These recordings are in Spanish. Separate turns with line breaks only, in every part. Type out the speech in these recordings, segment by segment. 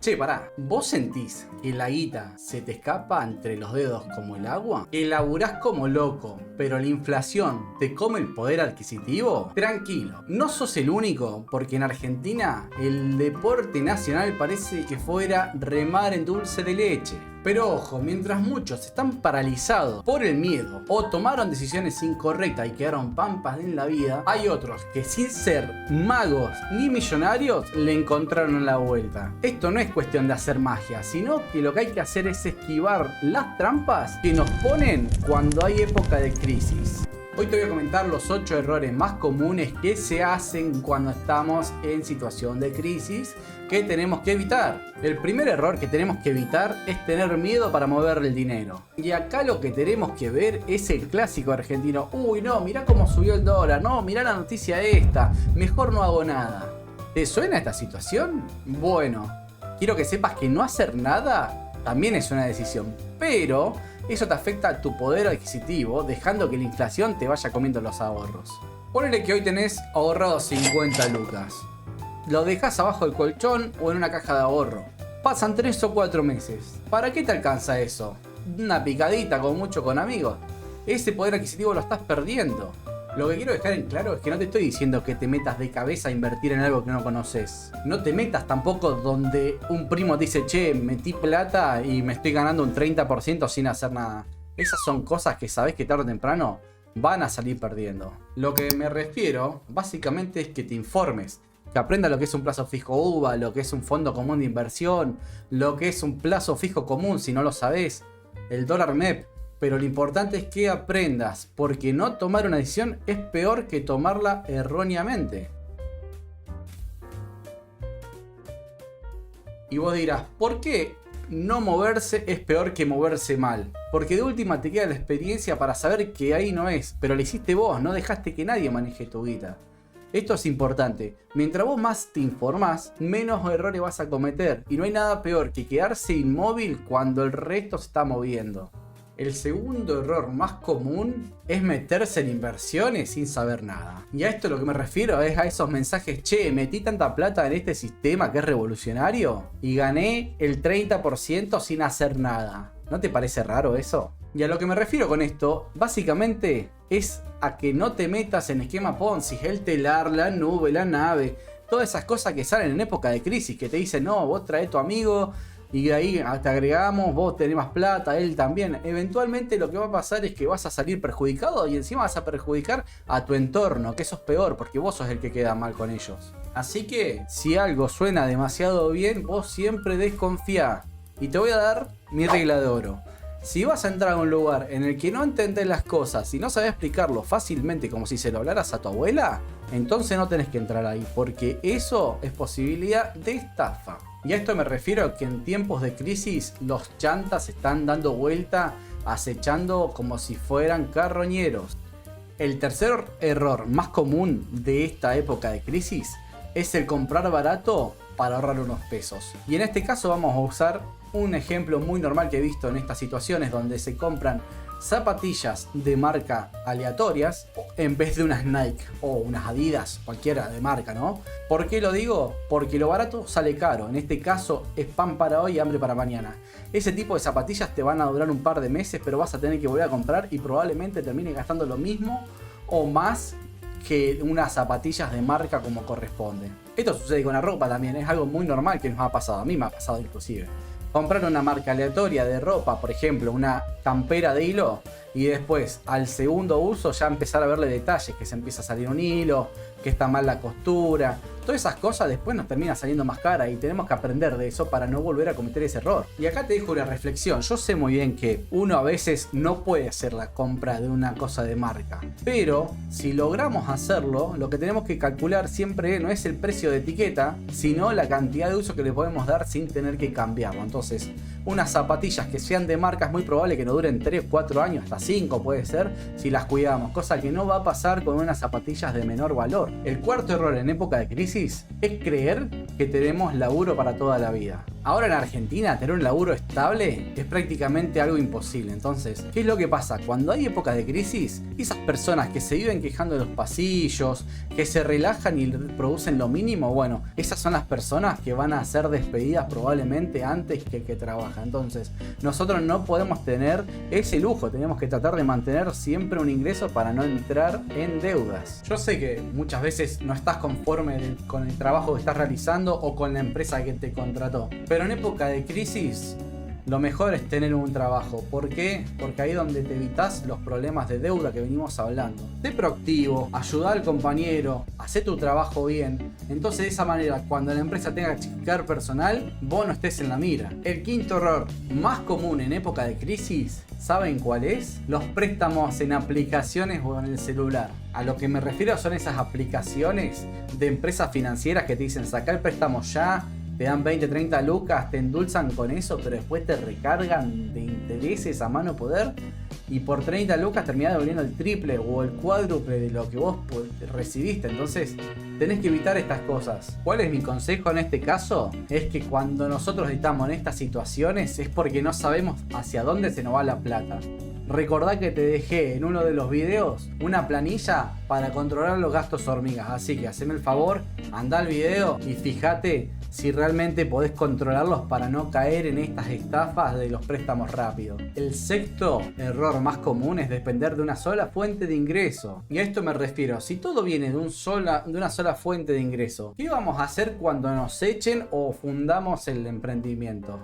Che, pará, ¿vos sentís que la guita se te escapa entre los dedos como el agua? ¿Que laburás como loco, pero la inflación te come el poder adquisitivo? Tranquilo, no sos el único, porque en Argentina el deporte nacional parece que fuera remar en dulce de leche. Pero ojo, mientras muchos están paralizados por el miedo o tomaron decisiones incorrectas y quedaron pampas en la vida, hay otros que sin ser magos ni millonarios le encontraron la vuelta. Esto no es cuestión de hacer magia, sino que lo que hay que hacer es esquivar las trampas que nos ponen cuando hay época de crisis. Hoy te voy a comentar los 8 errores más comunes que se hacen cuando estamos en situación de crisis que tenemos que evitar. El primer error que tenemos que evitar es tener miedo para mover el dinero. Y acá lo que tenemos que ver es el clásico argentino. Uy, no, mirá cómo subió el dólar. No, mirá la noticia esta. Mejor no hago nada. ¿Te suena esta situación? Bueno, quiero que sepas que no hacer nada también es una decisión. Pero eso te afecta a tu poder adquisitivo, dejando que la inflación te vaya comiendo los ahorros. Ponele que hoy tenés ahorrado 50 lucas. Lo dejas abajo del colchón o en una caja de ahorro. Pasan 3 o 4 meses. ¿Para qué te alcanza eso? Una picadita con mucho con amigos. Ese poder adquisitivo lo estás perdiendo. Lo que quiero dejar en claro es que no te estoy diciendo que te metas de cabeza a invertir en algo que no conoces. No te metas tampoco donde un primo te dice, che, metí plata y me estoy ganando un 30% sin hacer nada. Esas son cosas que sabés que tarde o temprano van a salir perdiendo. Lo que me refiero básicamente es que te informes. Que aprendas lo que es un plazo fijo UVA, lo que es un fondo común de inversión, lo que es un plazo fijo común si no lo sabés, el dólar MEP. Pero lo importante es que aprendas, porque no tomar una decisión es peor que tomarla erróneamente. Y vos dirás, ¿por qué no moverse es peor que moverse mal? Porque de última te queda la experiencia para saber que ahí no es, pero lo hiciste vos, no dejaste que nadie maneje tu guita. Esto es importante, mientras vos más te informás, menos errores vas a cometer. Y no hay nada peor que quedarse inmóvil cuando el resto se está moviendo. El segundo error más común es meterse en inversiones sin saber nada. Y a esto lo que me refiero es a esos mensajes, che, metí tanta plata en este sistema que es revolucionario y gané el 30% sin hacer nada. ¿No te parece raro eso? Y a lo que me refiero con esto, básicamente es a que no te metas en esquema Ponzi, el telar, la nube, la nave, todas esas cosas que salen en época de crisis, que te dicen, no, vos trae tu amigo y de ahí te agregamos, vos tenés más plata, él también. Eventualmente lo que va a pasar es que vas a salir perjudicado y encima vas a perjudicar a tu entorno, que eso es peor porque vos sos el que queda mal con ellos. Así que si algo suena demasiado bien, vos siempre desconfía. Y te voy a dar mi regla de oro. Si vas a entrar a un lugar en el que no entendés las cosas y no sabés explicarlo fácilmente como si se lo hablaras a tu abuela, entonces no tenés que entrar ahí, porque eso es posibilidad de estafa. Y a esto me refiero a que en tiempos de crisis los chantas están dando vuelta, acechando como si fueran carroñeros. El tercer error más común de esta época de crisis es el comprar barato para ahorrar unos pesos. Y en este caso vamos a usar un ejemplo muy normal que he visto en estas situaciones donde se compran zapatillas de marca aleatorias en vez de unas Nike o unas Adidas, cualquiera de marca, ¿no? ¿Por qué lo digo? Porque lo barato sale caro. En este caso es pan para hoy y hambre para mañana. Ese tipo de zapatillas te van a durar un par de meses, pero vas a tener que volver a comprar y probablemente termines gastando lo mismo o más que unas zapatillas de marca como corresponde. Esto sucede con la ropa también, es algo muy normal que nos ha pasado, a mí me ha pasado inclusive. Comprar una marca aleatoria de ropa, por ejemplo una campera de hilo, y después al segundo uso ya empezar a verle detalles, que se empieza a salir un hilo, que está mal la costura. Todas esas cosas después nos terminan saliendo más caras y tenemos que aprender de eso para no volver a cometer ese error. Y acá te dejo una reflexión. Yo sé muy bien que uno a veces no puede hacer la compra de una cosa de marca, pero si logramos hacerlo, lo que tenemos que calcular siempre no es el precio de etiqueta, sino la cantidad de uso que le podemos dar sin tener que cambiarlo. Entonces, unas zapatillas que sean de marca es muy probable que no duren 3 o 4 años, hasta 5 puede ser, si las cuidamos, cosa que no va a pasar con unas zapatillas de menor valor. El cuarto error en época de crisis es creer que tenemos laburo para toda la vida. Ahora en Argentina tener un laburo estable es prácticamente algo imposible. Entonces, ¿qué es lo que pasa? Cuando hay épocas de crisis, esas personas que se viven quejando de los pasillos, que se relajan y producen lo mínimo, bueno, esas son las personas que van a ser despedidas probablemente antes que trabajan. Entonces, nosotros no podemos tener ese lujo, tenemos que tratar de mantener siempre un ingreso para no entrar en deudas. Yo sé que muchas veces no estás conforme con el trabajo que estás realizando o con la empresa que te contrató, pero en época de crisis lo mejor es tener un trabajo. ¿Por qué? Porque ahí es donde te evitas los problemas de deuda que venimos hablando. Sé proactivo, ayuda al compañero, haz tu trabajo bien. Entonces de esa manera, cuando la empresa tenga que achicar personal, vos no estés en la mira. El quinto error más común en época de crisis, ¿saben cuál es? Los préstamos en aplicaciones o en el celular. A lo que me refiero son esas aplicaciones de empresas financieras que te dicen saca el préstamo ya, te dan 20, 30 lucas, te endulzan con eso, pero después te recargan de intereses a mano poder y por 30 lucas terminás devolviendo el triple o el cuádruple de lo que vos recibiste. Entonces tenés que evitar estas cosas. ¿Cuál es mi consejo en este caso? Es que cuando nosotros estamos en estas situaciones es porque no sabemos hacia dónde se nos va la plata. Recordá que te dejé en uno de los videos una planilla para controlar los gastos hormigas, así que haceme el favor, anda al video y fíjate si realmente podés controlarlos para no caer en estas estafas de los préstamos rápidos. El sexto error más común es depender de una sola fuente de ingreso. Y a esto me refiero, si todo viene de una sola fuente de ingreso, ¿qué vamos a hacer cuando nos echen o fundamos el emprendimiento?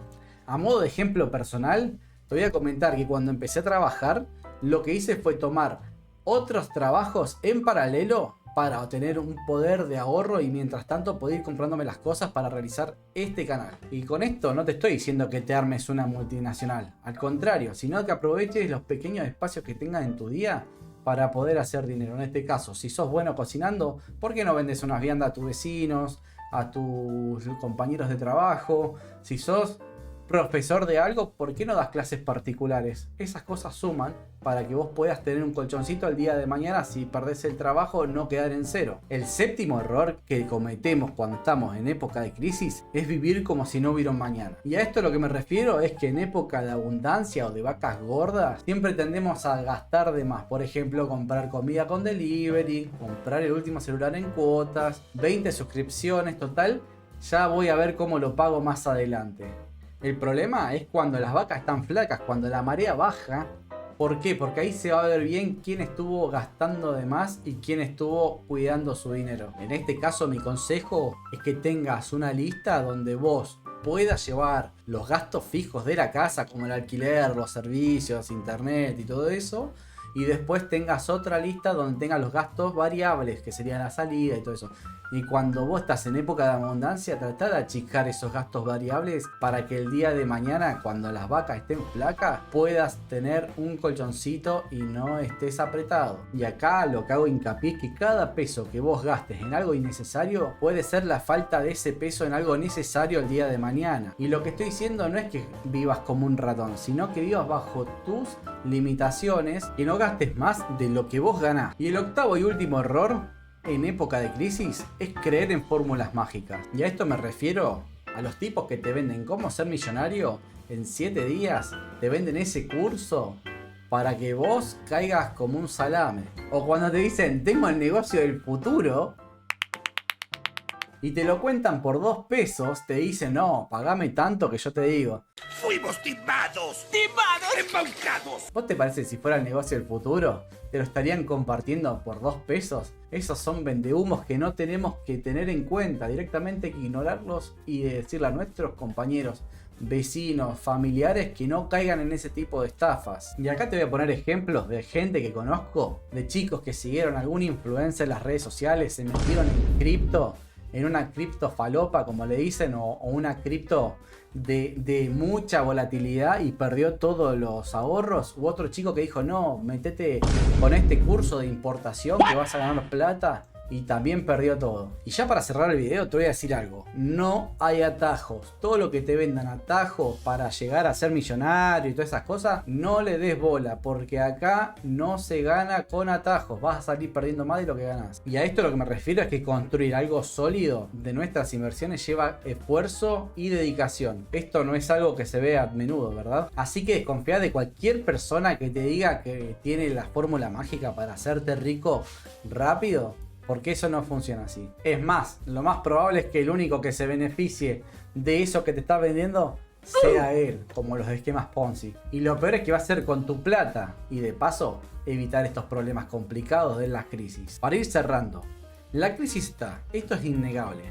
A modo de ejemplo personal, te voy a comentar que cuando empecé a trabajar, lo que hice fue tomar otros trabajos en paralelo para obtener un poder de ahorro y mientras tanto poder ir comprándome las cosas para realizar este canal. Y con esto no te estoy diciendo que te armes una multinacional, al contrario, sino que aproveches los pequeños espacios que tengas en tu día para poder hacer dinero. En este caso, si sos bueno cocinando, ¿por qué no vendes unas viandas a tus vecinos, a tus compañeros de trabajo? Si sos profesor de algo, ¿por qué no das clases particulares? Esas cosas suman para que vos puedas tener un colchoncito el día de mañana si perdés el trabajo, no quedar en cero. El séptimo error que cometemos cuando estamos en época de crisis es vivir como si no hubiera un mañana. Y a esto lo que me refiero es que en época de abundancia o de vacas gordas siempre tendemos a gastar de más. Por ejemplo, comprar comida con delivery, comprar el último celular en cuotas, 20 suscripciones, total, ya voy a ver cómo lo pago más adelante. El problema es cuando las vacas están flacas, cuando la marea baja. ¿Por qué? Porque ahí se va a ver bien quién estuvo gastando de más y quién estuvo cuidando su dinero. En este caso, mi consejo es que tengas una lista donde vos puedas llevar los gastos fijos de la casa, como el alquiler, los servicios, internet y todo eso. Y después tengas otra lista donde tengas los gastos variables, que serían la salida y todo eso. Y cuando vos estás en época de abundancia, tratá de achicar esos gastos variables para que el día de mañana, cuando las vacas estén flacas, puedas tener un colchoncito y no estés apretado. Y acá lo que hago hincapié es que cada peso que vos gastes en algo innecesario puede ser la falta de ese peso en algo necesario el día de mañana. Y lo que estoy diciendo no es que vivas como un ratón, sino que vivas bajo tus limitaciones y no gastes más de lo que vos ganás. Y el octavo y último error en época de crisis es creer en fórmulas mágicas. Y a esto me refiero a los tipos que te venden cómo ser millonario en 7 días, te venden ese curso para que vos caigas como un salame. O cuando te dicen tengo el negocio del futuro y te lo cuentan por 2 pesos, te dicen no, pagame tanto que yo te digo.
¡Fuimos timados! ¡Timados! ¡Embaucados!
¿Vos te parece si fuera el negocio del futuro? ¿Te lo estarían compartiendo por 2 pesos? Esos son vendehumos que no tenemos que tener en cuenta. Directamente hay que ignorarlos y decirle a nuestros compañeros, vecinos, familiares que no caigan en ese tipo de estafas. Y acá te voy a poner ejemplos de gente que conozco, de chicos que siguieron algún influencer en las redes sociales, se metieron en cripto, en una cripto falopa como le dicen, o una cripto de mucha volatilidad y perdió todos los ahorros. U otro chico que dijo no, metete con este curso de importación que vas a ganar plata y también perdió todo. Y ya para cerrar el video te voy a decir algo. No hay atajos. Todo lo que te vendan atajos para llegar a ser millonario y todas esas cosas, no le des bola, porque acá no se gana con atajos. Vas a salir perdiendo más de lo que ganas. Y a esto lo que me refiero es que construir algo sólido de nuestras inversiones lleva esfuerzo y dedicación. Esto no es algo que se ve a menudo, ¿verdad? Así que desconfía de cualquier persona que te diga que tiene la fórmula mágica para hacerte rico rápido, porque eso no funciona así. Es más, lo más probable es que el único que se beneficie de eso que te está vendiendo sea él, como los esquemas Ponzi. Y lo peor es que va a ser con tu plata y de paso evitar estos problemas complicados de las crisis. Para ir cerrando, la crisis está, esto es innegable.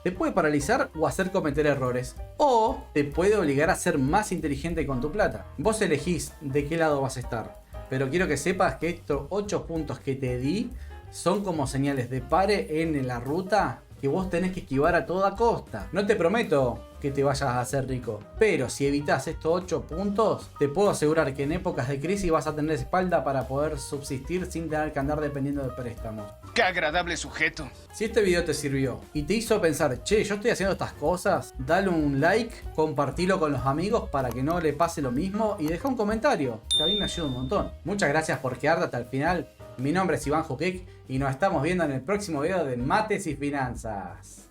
Te puede paralizar o hacer cometer errores, o te puede obligar a ser más inteligente con tu plata. Vos elegís de qué lado vas a estar, pero quiero que sepas que estos 8 puntos que te di son como señales de pare en la ruta que vos tenés que esquivar a toda costa. No te prometo que te vayas a hacer rico, pero si evitas estos 8 puntos, te puedo asegurar que en épocas de crisis vas a tener espalda para poder subsistir sin tener que andar dependiendo de préstamos.
¡Qué agradable sujeto!
Si este video te sirvió y te hizo pensar, che, yo estoy haciendo estas cosas, dale un like, compartilo con los amigos para que no le pase lo mismo y deja un comentario, que a mí me ayuda un montón. Muchas gracias por quedarte hasta el final. Mi nombre es Iván Juquec y nos estamos viendo en el próximo video de Mates y Finanzas.